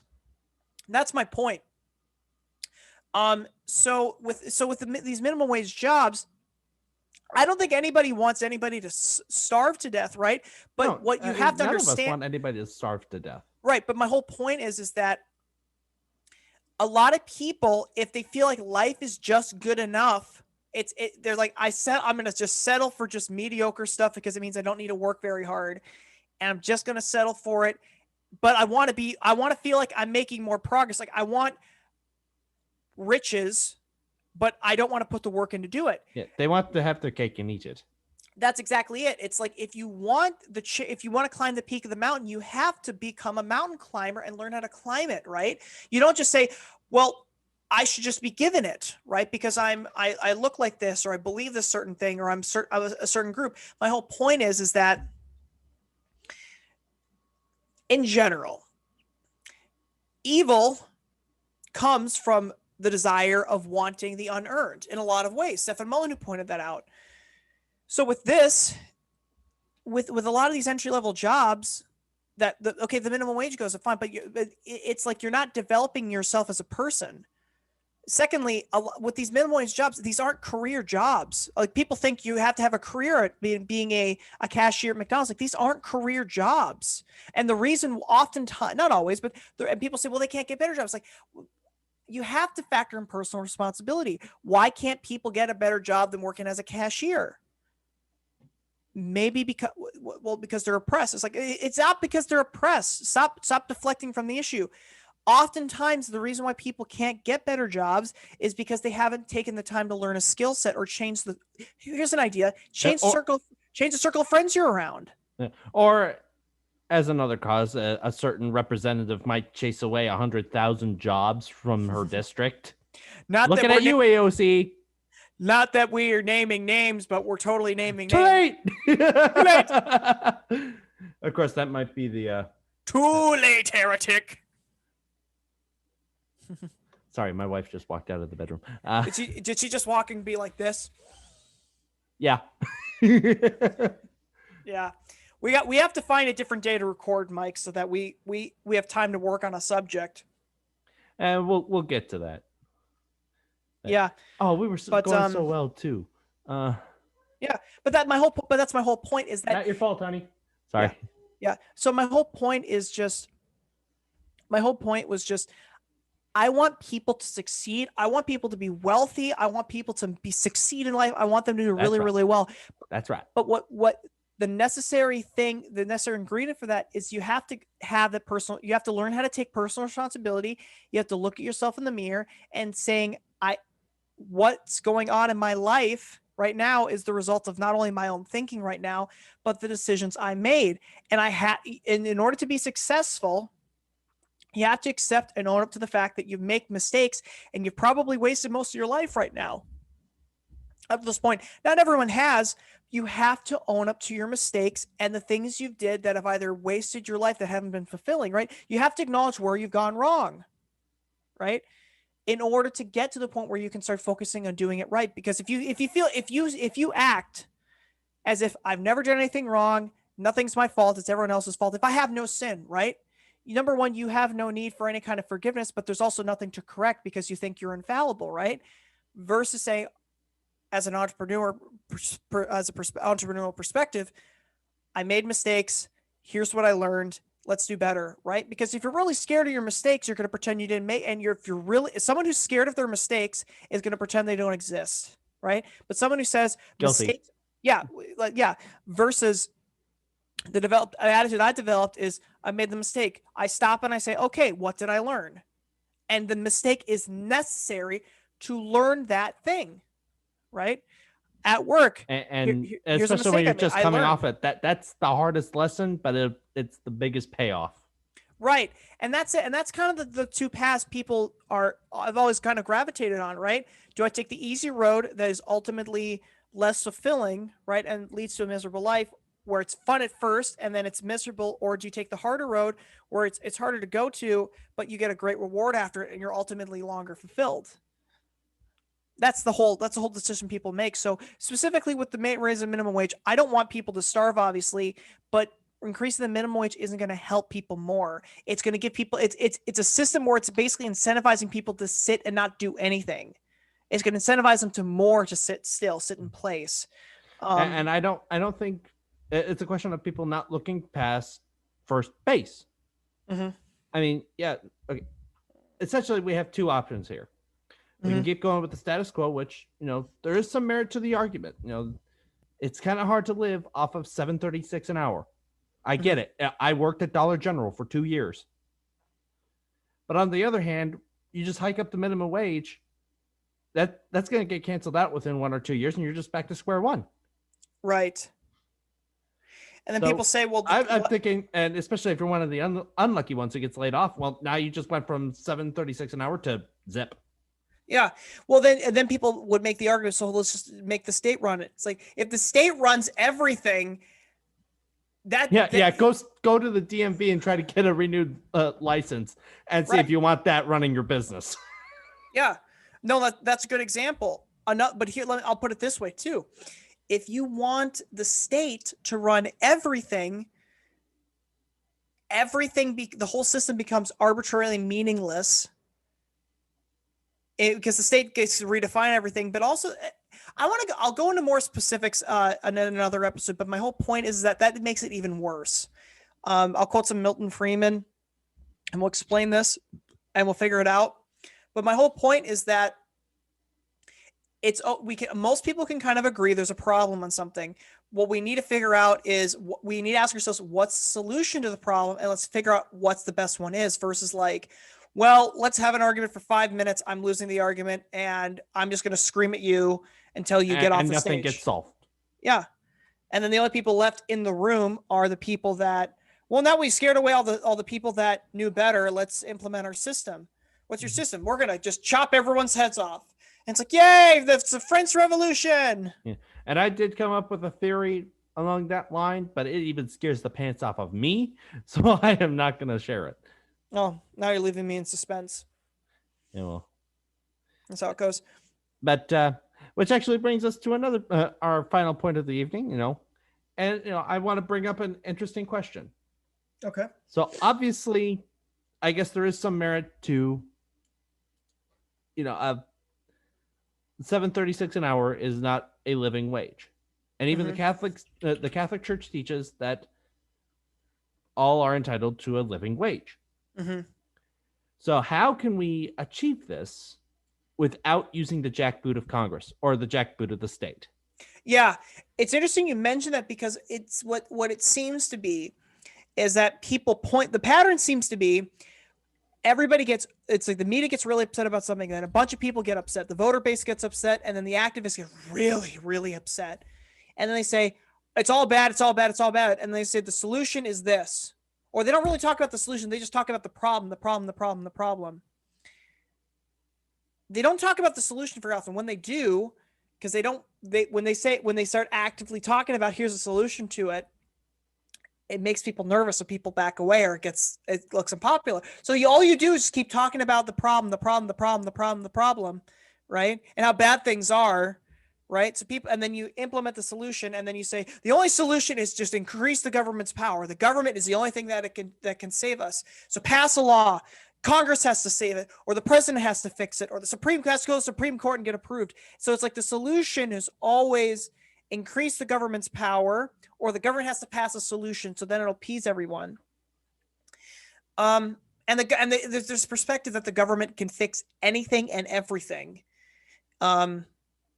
That's my point. So with these minimum wage jobs, I don't think anybody wants anybody to starve to death, right? But what you have to understand, none of us want anybody to starve to death. Right, but my whole point is that a lot of people, if they feel like life is just good enough, they're like, I'm going to just settle for just mediocre stuff because it means I don't need to work very hard, and I'm just going to settle for it. But I want to feel like I'm making more progress. Like, I want riches, but I don't want to put the work in to do it. Yeah, they want to have their cake and eat it. That's exactly it. It's like, if you want to climb the peak of the mountain, you have to become a mountain climber and learn how to climb it, right? You don't just say, well, I should just be given it, right? Because I look like this, or I believe this certain thing, or I'm a certain group. My whole point is that in general, evil comes from the desire of wanting the unearned in a lot of ways. Stefan Molyneux pointed that out. So with this, with a lot of these entry-level jobs, the minimum wage goes up fine, but it's like you're not developing yourself as a person. Secondly, with these minimum wage jobs, these aren't career jobs. Like, people think you have to have a career at being a cashier at McDonald's. Like, these aren't career jobs. And the reason, oftentimes, not always, but and people say, well, they can't get better jobs. Like, you have to factor in personal responsibility. Why can't people get a better job than working as a cashier? Maybe because they're oppressed. It's like, it's not because they're oppressed. Stop deflecting from the issue. Oftentimes, the reason why people can't get better jobs is because they haven't taken the time to learn a skill set or here's an idea, change the circle of friends you're around. Or, as another cause, a certain representative might chase away 100,000 jobs from her district. Looking at you, AOC. Not that we are naming names, but we're totally naming Too names. Late! Too late! Of course, that might be the... Too late, heretic! Sorry, my wife just walked out of the bedroom. Did she just walk and be like this? Yeah. Yeah. We have to find a different day to record, Mike, so that we have time to work on a subject. And we'll get to that. Yeah. Oh, we were going so well too. Yeah, but that's my whole point is that not your fault, honey. Sorry. Yeah. So my whole point was just I want people to succeed. I want people to be wealthy. I want people to succeed in life. I want them to do really, really well. That's right. But what the necessary ingredient for that is you have to have you have to learn how to take personal responsibility. You have to look at yourself in the mirror and saying, what's going on in my life right now is the result of not only my own thinking right now, but the decisions I made. And in order to be successful, you have to accept and own up to the fact that you make mistakes and you've probably wasted most of your life right now. Up to this point, not everyone has. You have to own up to your mistakes and the things you did that have either wasted your life, that haven't been fulfilling, right? You have to acknowledge where you've gone wrong, right? In order to get to the point where you can start focusing on doing it right. Because if you act as if I've never done anything wrong, nothing's my fault, it's everyone else's fault. If I have no sin, right? Number one, you have no need for any kind of forgiveness, but there's also nothing to correct because you think you're infallible, right? Versus saying, as an entrepreneur, entrepreneurial perspective, I made mistakes. Here's what I learned. Let's do better, right? Because if you're really scared of your mistakes, you're going to pretend you didn't make. And someone who's scared of their mistakes is going to pretend they don't exist, right? But someone who says mistakes, versus the attitude I developed is I made the mistake. I stop and I say, okay, what did I learn? And the mistake is necessary to learn that thing, right? At work. And especially when you're just coming off it, that's the hardest lesson, but it's the biggest payoff. Right. And that's it. And that's kind of the two paths I've always kind of gravitated on, right? Do I take the easy road that is ultimately less fulfilling, right? And leads to a miserable life, where it's fun at first and then it's miserable? Or do you take the harder road where it's harder to go to, but you get a great reward after it and you're ultimately longer fulfilled? That's the whole decision people make. So specifically with the raise of minimum wage, I don't want people to starve, obviously, but increasing the minimum wage isn't going to help people more. It's going to give people, it's a system where it's basically incentivizing people to sit and not do anything. It's going to incentivize them to sit still, sit in place. And I don't think it's a question of people not looking past first base. Mm-hmm. I mean, yeah. Okay. Essentially, we have two options here. We can keep going with the status quo, which, there is some merit to the argument. It's kind of hard to live off of $7.36 an hour. I get it. I worked at Dollar General for 2 years. But on the other hand, you just hike up the minimum wage. That's going to get canceled out within 1 or 2 years, and you're just back to square one. Right. And then people say, well, I'm thinking, and especially if you're one of the unlucky ones who gets laid off, well, now you just went from $7.36 an hour to zip. Yeah. Well, then people would make the argument, so let's just make the state run it. It's like, if the state runs everything, Yeah. Go to the DMV and try to get a renewed license and see if you want that running your business. Yeah, no, that's a good example. But here, I'll put it this way too. If you want the state to run everything, the whole system becomes arbitrarily meaningless because the state gets to redefine everything. But also, I'll go into more specifics in another episode. But my whole point is that makes it even worse. I'll quote some Milton Friedman, and we'll explain this, and we'll figure it out. But my whole point is that most people can kind of agree there's a problem on something. What we need to figure out is we need to ask ourselves, what's the solution to the problem, and let's figure out what's the best one is, versus like, well, let's have an argument for 5 minutes. I'm losing the argument, and I'm just going to scream at you until you get off the stage. And nothing gets solved. Yeah. And then the only people left in the room are the people that, well, now we scared away all the people that knew better. Let's implement our system. What's your system? We're going to just chop everyone's heads off. And it's like, yay, that's the French Revolution. Yeah. And I did come up with a theory along that line, but it even scares the pants off of me. So I am not going to share it. Oh, now you're leaving me in suspense. Yeah, well, that's how it goes. But which actually brings us to another, our final point of the evening, and, I want to bring up an interesting question. Okay. So obviously, I guess there is some merit to, $7.36 an hour is not a living wage. And even the Catholic Church teaches that all are entitled to a living wage. Mm-hmm. So how can we achieve this without using the jackboot of Congress or the jackboot of the state? Yeah, it's interesting you mentioned that, because it's what it seems to be is that the pattern seems to be it's like the media gets really upset about something, then a bunch of people get upset, the voter base gets upset, and then the activists get really, really upset. And then they say, it's all bad, it's all bad, it's all bad. And they say the solution is this. Or they don't really talk about the solution, they just talk about the problem. They don't talk about the solution very often. When they do, because when they start actively talking about here's a solution to it, it makes people nervous, so people back away, or it looks unpopular. So all you do is just keep talking about the problem, right? And how bad things are, right? So and then you implement the solution, and then you say the only solution is just increase the government's power. The government is the only thing that can save us. So pass a law. Congress has to save it, or the president has to fix it, or the Supreme Court has to go to the Supreme Court and get approved. So it's like the solution is always increase the government's power, or the government has to pass a solution, so then it'll appease everyone. And there's this perspective that the government can fix anything and everything, when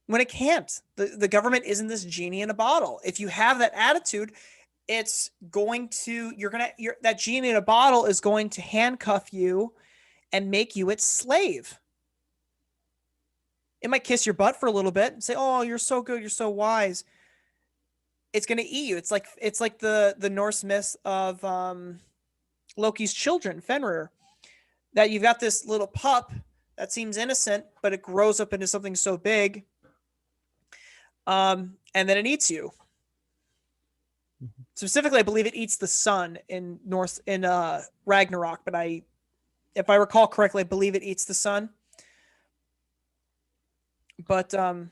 it can't. The government isn't this genie in a bottle. If you have that attitude, it's going to that genie in a bottle is going to handcuff you and make you its slave. It might kiss your butt for a little bit and say, "Oh, you're so good, you're so wise." It's going to eat you. It's like the Norse myth of Loki's children, Fenrir, that you've got this little pup that seems innocent, but it grows up into something so big, and then it eats you. Specifically, I believe it eats the sun in Ragnarok, but if I recall correctly, I believe it eats the sun. But I'm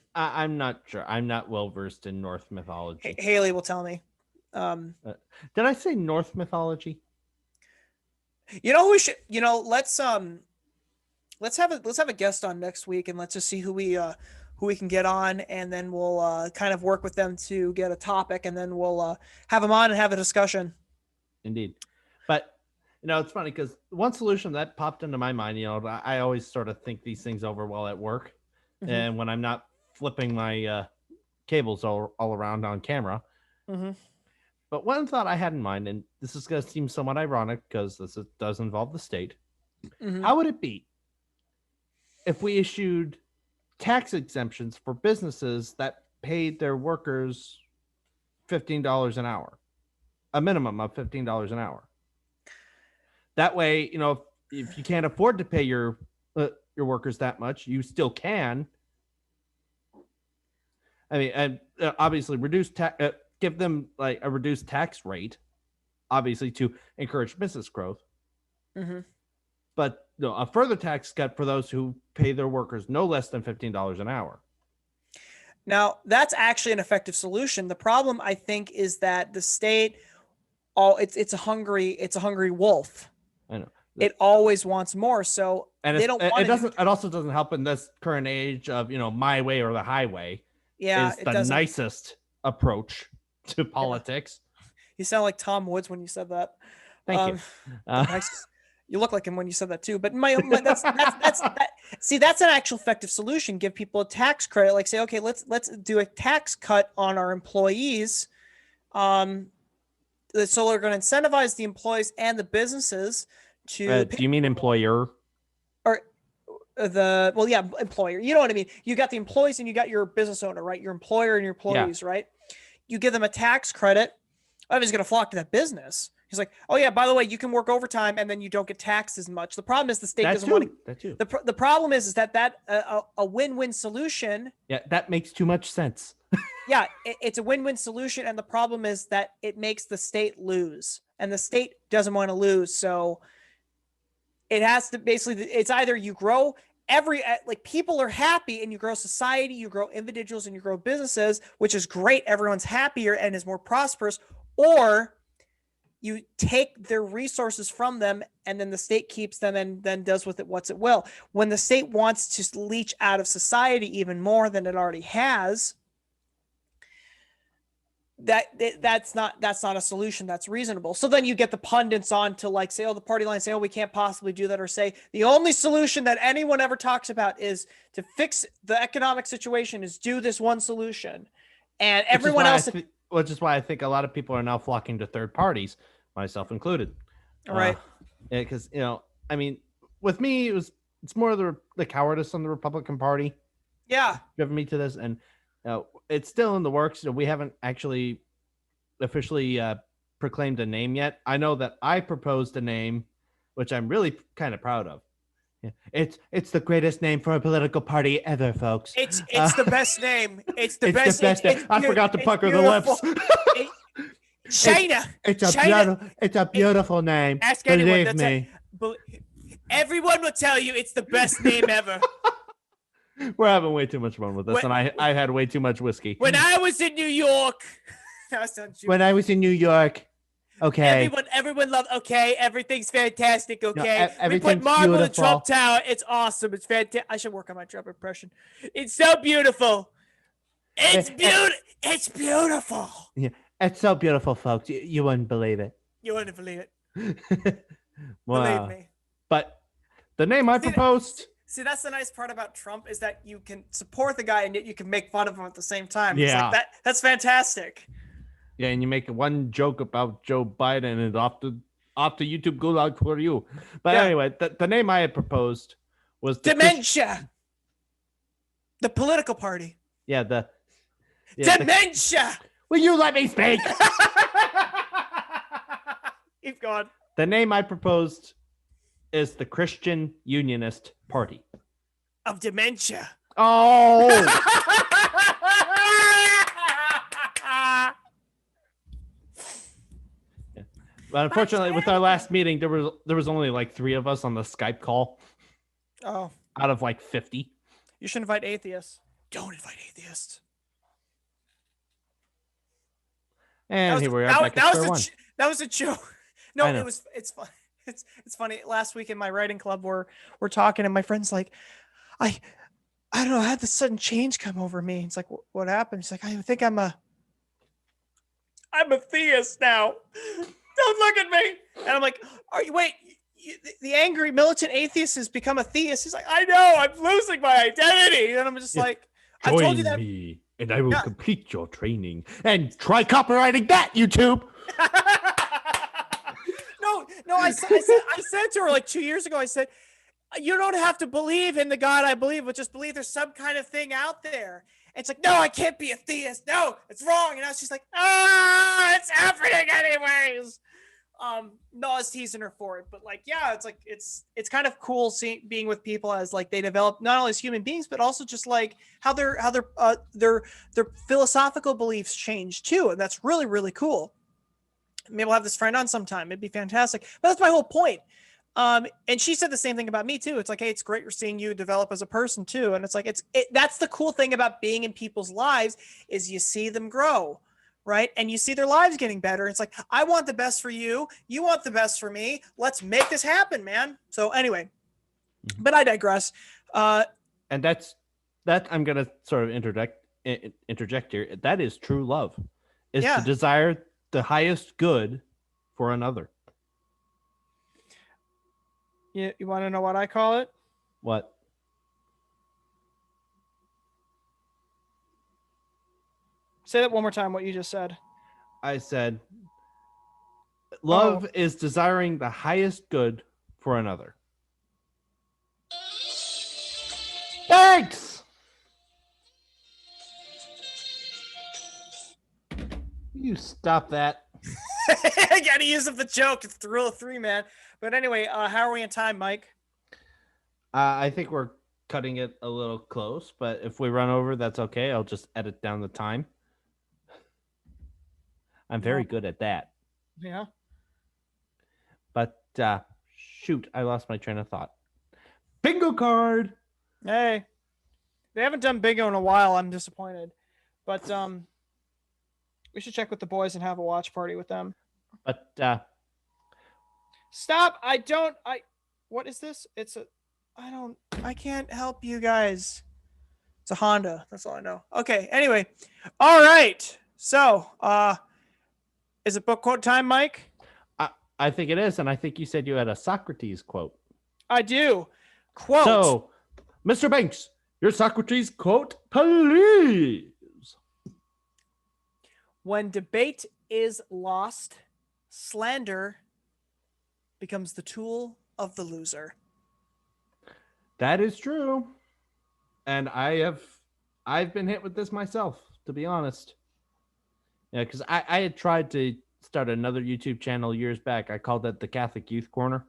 not sure. I'm not well versed in Norse mythology. Haley will tell me. Did I say Norse mythology? We should. Let's have a guest on next week, and let's just see who we can get on, and then we'll kind of work with them to get a topic, and then we'll have them on and have a discussion. Indeed. But it's funny because one solution that popped into my mind, I always sort of think these things over while at work. Mm-hmm. And when I'm not flipping my cables all around on camera. Mm-hmm. But one thought I had in mind, and this is going to seem somewhat ironic because this does involve the state. Mm-hmm. How would it be if we issued tax exemptions for businesses that paid their workers $15 an hour, a minimum of $15 an hour? That way, if you can't afford to pay your workers that much, you still can. I mean, and obviously give them like a reduced tax rate obviously to encourage business growth. Mm-hmm. But a further tax cut for those who pay their workers no less than $15 an hour. Now, that's actually an effective solution. The problem, I think, is that the state, it's a hungry wolf. I know. It always wants more, so and they don't want it doesn't. It also doesn't help in this current age of my way or the highway. Yeah, is the nicest approach to politics. You sound like Tom Woods when you said that. Thank you. You look like him when you said that too. But that's see, that's an actual effective solution. Give people a tax credit. Like say, okay, let's do a tax cut on our employees. So we're going to incentivize the employees and the businesses to. Do you mean employer? Or employer. You know what I mean? You got the employees and you got your business owner, right? Your employer and your employees, right? You give them a tax credit. Everybody's going to flock to that business. He's like, oh yeah, by the way, you can work overtime and then you don't get taxed as much. The problem is the state doesn't want to. The problem is that a win-win solution. Yeah, that makes too much sense. Yeah, it's a win-win solution, and the problem is that it makes the state lose, and the state doesn't want to lose. So it has to basically. It's either you grow people are happy and you grow society, you grow individuals, and you grow businesses, which is great. Everyone's happier and is more prosperous, or you take their resources from them and then the state keeps them and then does with it what it will. When the state wants to leech out of society even more than it already has, that's not a solution that's reasonable. So then you get the pundits on to like say, the party line say, we can't possibly do that, or say the only solution that anyone ever talks about is to fix the economic situation is do this one solution. And everyone else... Which is why I think a lot of people are now flocking to third parties, myself included. All right. Because, I mean, with me, it's more of the cowardice on the Republican Party. Yeah. Driven me to this. And it's still in the works. We haven't actually officially proclaimed a name yet. I know that I proposed a name, which I'm really kind of proud of. It's the greatest name for a political party ever, folks. It's the best name. It's the best name. I forgot to pucker the lips. China. It's a beautiful name. Ask anyone. Believe me. Everyone will tell you it's the best name ever. We're having way too much fun with this, and I had way too much whiskey. When I was in New York. Okay. Everyone loved. Okay, everything's fantastic. Okay, we put marble in the Trump Tower. It's awesome. It's fantastic. I should work on my Trump impression. It's so beautiful. It's beautiful. It's beautiful. Yeah, it's so beautiful, folks. You wouldn't believe it. You wouldn't believe it. Wow. Believe me. But the name I proposed. See, that's the nice part about Trump is that you can support the guy and yet you can make fun of him at the same time. Yeah. It's like that's fantastic. Yeah, and you make one joke about Joe Biden and off to YouTube gulag for you. But anyway, the name I had proposed was Dementia. The political party. Yeah, Dementia. Will you let me speak? Keep going. The name I proposed is the Christian Unionist Party. Of dementia. Oh. But unfortunately, with our last meeting, there was only like 3 of us on the Skype call. Oh. Out of like 50. You should invite atheists. Don't invite atheists. And here we are back at square one. That was a joke. No, it's fun. It's funny. Last week in my writing club, we're talking, and my friend's like, I don't know, I had this sudden change come over me. It's like, what happened? He's like, I think I'm a theist now. Don't look at me. And I'm like, the angry militant atheist has become a theist. He's like, I know, I'm losing my identity. And I'm just like, I told you that. Me and I will complete your training. And try copywriting that, YouTube. No, I said to her like 2 years ago, I said, you don't have to believe in the God I believe, but just believe there's some kind of thing out there. And it's like, no, I can't be a theist. No, it's wrong. And now she's like, it's happening anyways. No, I was teasing her for it, but like, yeah, it's like, it's kind of cool being with people as like they develop not only as human beings, but also just like how their philosophical beliefs change too. And that's really, really cool. Maybe we'll have this friend on sometime. It'd be fantastic. But that's my whole point. And she said the same thing about me too. It's like, hey, it's great you're seeing you develop as a person too. And it's like, that's the cool thing about being in people's lives is you see them grow, right? And you see their lives getting better. It's like, I want the best for you. You want the best for me. Let's make this happen, man. So anyway, but I digress. And that I'm going to sort of interject here. That is true love, is to desire the highest good for another. You want to know what I call it? What? Say that one more time, what you just said. I said, love is desiring the highest good for another. Thanks! You stop that. I gotta use up the joke. It's the rule of three, man. But anyway, how are we in time, Mike? I think we're cutting it a little close, but if we run over, that's okay. I'll just edit down the time. I'm very good at that. Yeah. But shoot, I lost my train of thought. Bingo card. Hey, they haven't done bingo in a while. I'm disappointed, but we should check with the boys and have a watch party with them. But stop! What is this? I can't help you guys. It's a Honda. That's all I know. Okay. Anyway, all right. So, is it book quote time, Mike? I think it is, and I think you said you had a Socrates quote. I do. Quote. So, Mr. Benks, your Socrates quote, please. When debate is lost, slander becomes the tool of the loser. That is true. And I've been hit with this myself, to be honest. Yeah, because I had tried to start another YouTube channel years back. I called it the Catholic Youth Corner.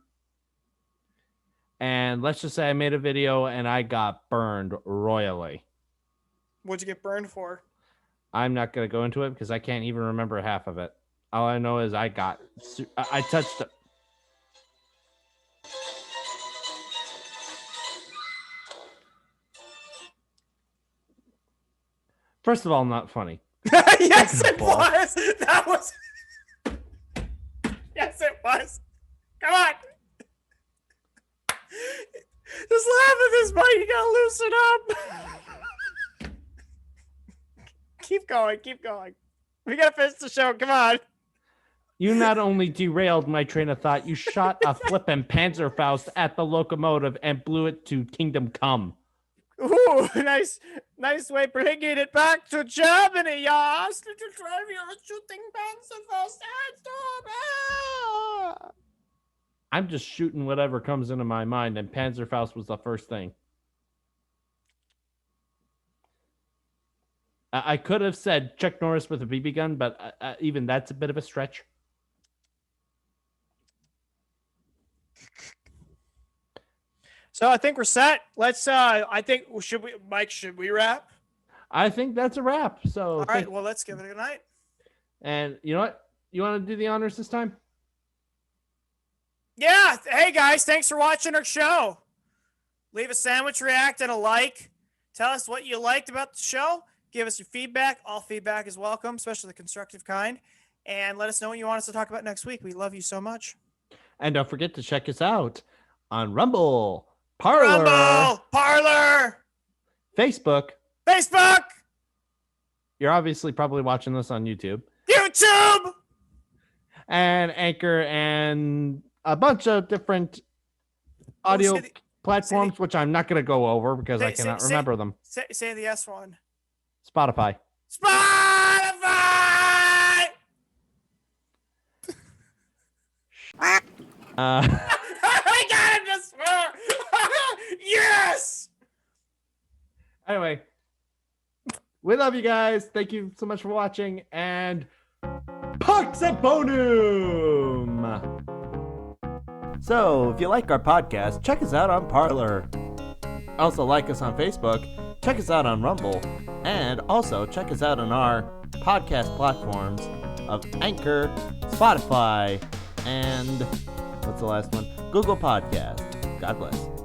And let's just say I made a video and I got burned royally. What'd you get burned for? I'm not going to go into it because I can't even remember half of it. All I know is I touched it. First of all, not funny. Yes, it was. That was. Yes, it was. Come on. Just laugh at this, Mike. You gotta loosen up. Keep going. Keep going. We gotta finish the show. Come on. You not only derailed my train of thought, you shot a flippin' Panzerfaust at the locomotive and blew it to Kingdom Come. Ooh, nice way bringing it back to Germany, yes. Little 12-year-old shooting Panzerfaust at stop. I'm just shooting whatever comes into my mind, and Panzerfaust was the first thing. I could have said Chuck Norris with a BB gun, but even that's a bit of a stretch. So I think we're set. Let's should we wrap? I think that's a wrap. So all right, well, let's give it a good night. And you know what? You want to do the honors this time? Yeah. Hey guys, thanks for watching our show. Leave a sandwich react and a like. Tell us what you liked about the show. Give us your feedback. All feedback is welcome, especially the constructive kind. And let us know what you want us to talk about next week. We love you so much. And don't forget to check us out on Rumble, Parler, Facebook. You're obviously probably watching this on YouTube. And Anchor and a bunch of different audio platforms, which I'm not going to go over because I cannot remember them. Say the S one. Spotify. I got him to swear. Yes. Anyway, we love you guys. Thank you so much for watching, and Pax Bonum. So, if you like our podcast, check us out on Parler. Also, like us on Facebook. Check us out on Rumble, and also check us out on our podcast platforms of Anchor, Spotify, and what's the last one? Google Podcast. God bless.